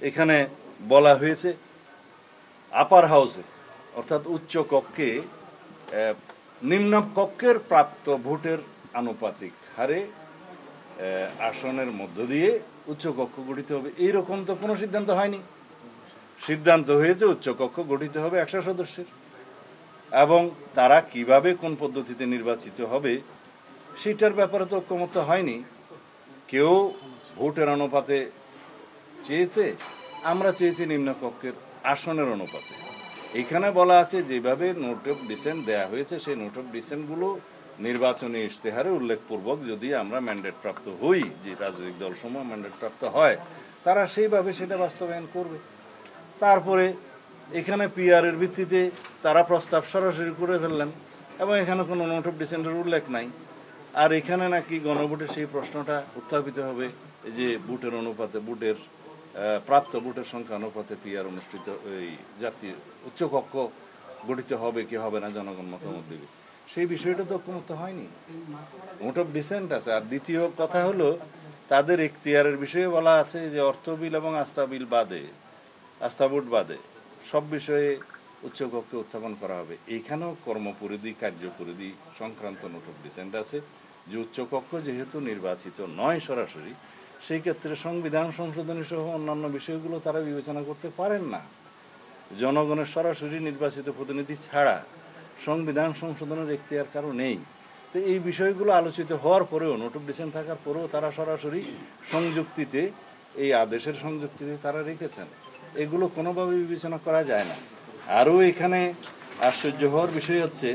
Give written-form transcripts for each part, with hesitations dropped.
এখানে বলা হয়েছে আপার হাউসে অর্থাৎ উচ্চ কক্ষে নিম্ন কক্ষের প্রাপ্ত ভোটের আনুপাতিক হারে আসনের মধ্য দিয়ে উচ্চ কক্ষ গঠিত হবে, এইরকম তো কোনো সিদ্ধান্ত হয়নি। সিদ্ধান্ত হয়েছে উচ্চ কক্ষ গঠিত হবে 100 সদস্যের, এবং তারা কিভাবে কোন পদ্ধতিতে নির্বাচিত হবে সেটার ব্যাপারে তো ঐক্যমত্য হয়নি। কেউ ভোটের অনুপাতে চেয়েছে, আমরা চেয়েছি নিম্নকক্ষের আসনের অনুপাতে। এখানে বলা আছে যেভাবে নোট অফ ডিসেন্ট দেয়া হয়েছে সেই নোট অফ ডিসেন্টগুলো নির্বাচনী ইশতেহারে উল্লেখপূর্বক যদি আমরা ম্যান্ডেট প্রাপ্ত হই, যে রাজনৈতিক দলসমূহ ম্যান্ডেট প্রাপ্ত হয়, তারা সেইভাবে সেটা বাস্তবায়ন করবে। তারপরে এখানে পিআর এর ভিত্তিতে তারা প্রস্তাব সরাসরি করে ফেললেন এবং এখানে কোনো নোট অফ ডিসেন্টের উল্লেখ নাই। আর এখানে নাকি গণভোটে সেই প্রশ্নটা উত্থাপিত হবে যে ভোটের অনুপাতে, ভোটের প্রাপ্ত ভোটের সংখ্যা অনুপাতে পিআর অনুষ্ঠিত, এই জাতীয় উচ্চকক্ষ গঠিত হবে কি হবে না জনগণ মতামত দেবে, সেই বিষয়টা তো ঐক্যমত্য হয়নি। নোট অফ ডিসেন্ট আছে। আর দ্বিতীয় কথা হলো তাদের এখতিয়ারের বিষয়ে বলা আছে যে অর্থ বিল এবং আস্থা বিল বাদে, আস্থা ভোট বাদে সব বিষয়ে উচ্চকক্ষে উত্থাপন করা হবে। এইখানেও কর্মপরিধি, কার্যপরিধি সংক্রান্ত নোট অফ ডিসেন্ট আছে যে উচ্চকক্ষ যেহেতু নির্বাচিত নয় সরাসরি, সেই ক্ষেত্রে সংবিধান সংশোধনী সহ অন্যান্য বিষয়গুলো তারা বিবেচনা করতে পারেন না। জনগণের সরাসরি নির্বাচিত প্রতিনিধি ছাড়া সংবিধান সংশোধনের এখতিয়ার কারো নেই। তো এই বিষয়গুলো আলোচিত হওয়ার পরেও, নোট অফ ডিসেন্ট থাকার পরেও তারা সরাসরি সংযুক্তিতে, এই আদেশের সংযুক্তিতে তারা রেখেছেন। এগুলো কোনোভাবে বিবেচনা করা যায় না। আরও এখানে আশ্চর্য হওয়ার বিষয় হচ্ছে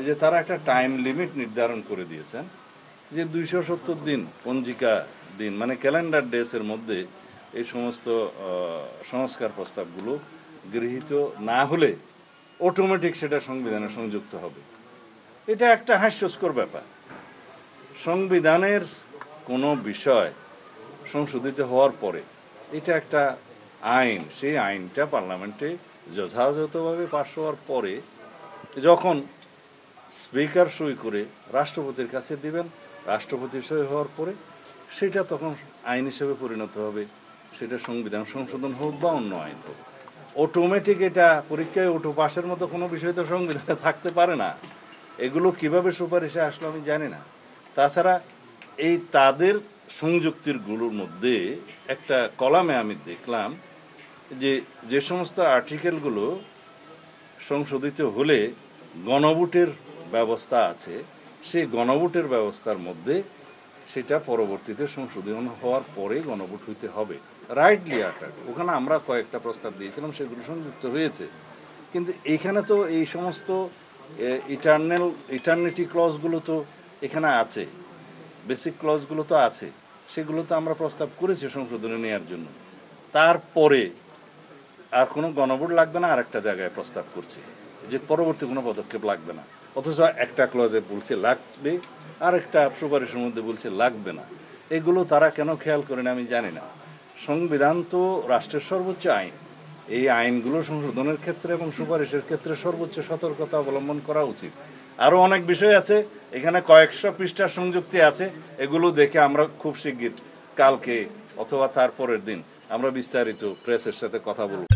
যে তারা একটা টাইম লিমিট নির্ধারণ করে দিয়েছেন যে 270 দিন পঞ্জিকা দিন, মানে ক্যালেন্ডার ডেসের মধ্যে এই সমস্ত সংস্কার প্রস্তাবগুলো গৃহীত না হলে অটোমেটিক সেটা সংবিধানে সংযুক্ত হবে। এটা একটা হাস্যস্কর ব্যাপার। সংবিধানের কোনো বিষয় সংশোধিত হওয়ার পরে এটা একটা আইন, সেই আইনটা পার্লামেন্টে যথাযথভাবে পাস হওয়ার পরে যখন স্পিকার সই করে রাষ্ট্রপতির কাছে দিবেন, রাষ্ট্রপতি সই হওয়ার পরে সেটা তখন আইন হিসেবে পরিণত হবে। সেটা সংবিধান সংশোধন হোক বা অন্য আইন হোক, অটোমেটিক এটা পরীক্ষায় ওঠো পাশের মতো কোনো বিষয় তো সংবিধানে থাকতে পারে না। এগুলো কিভাবে সুপারিশে আসলো আমি জানি না। তাছাড়া এই তাদের সংযুক্তিরগুলোর মধ্যে একটা কলামে আমি দেখলাম যে যে সমস্ত আর্টিকেলগুলো সংশোধিত হলে গণভোটের ব্যবস্থা আছে, সেই গণভোটের ব্যবস্থার মধ্যে সেটা পরবর্তীতে সংশোধন হওয়ার পরে গণভোট হইতে হবে। রাইটলি আটাক ওখানে আমরা কয়েকটা প্রস্তাব দিয়েছিলাম, সেগুলো সংযুক্ত হয়েছে। কিন্তু এখানে তো এই সমস্ত ইটারনিটি ক্লজগুলো তো এখানে আছে, বেসিক ক্লজগুলো তো আছে, সেগুলো তো আমরা প্রস্তাব করেছি সংশোধনে নেওয়ার জন্য। তারপরে আর কোনো গণভোট লাগবে না, আর একটা জায়গায় প্রস্তাব করছি যে পরবর্তী কোনো পদক্ষেপ লাগবে না, অথচ একটা ক্লজে বলছে লাগবে, আর একটা সুপারিশের মধ্যে বলছে লাগবে না। এগুলো তারা কেন খেয়াল করেন আমি জানি না। সংবিধান তো রাষ্ট্রের সর্বোচ্চ আইন, এই আইনগুলো সংশোধনের ক্ষেত্রে এবং সুপারিশের ক্ষেত্রে সর্বোচ্চ সতর্কতা অবলম্বন করা উচিত। আরও অনেক বিষয় আছে, এখানে কয়েকশো পৃষ্ঠার সংযুক্তি আছে, এগুলো দেখে আমরা খুব শিগগির কালকে অথবা তার পরের দিন আমরা বিস্তারিত প্রেসের সাথে কথা বলব।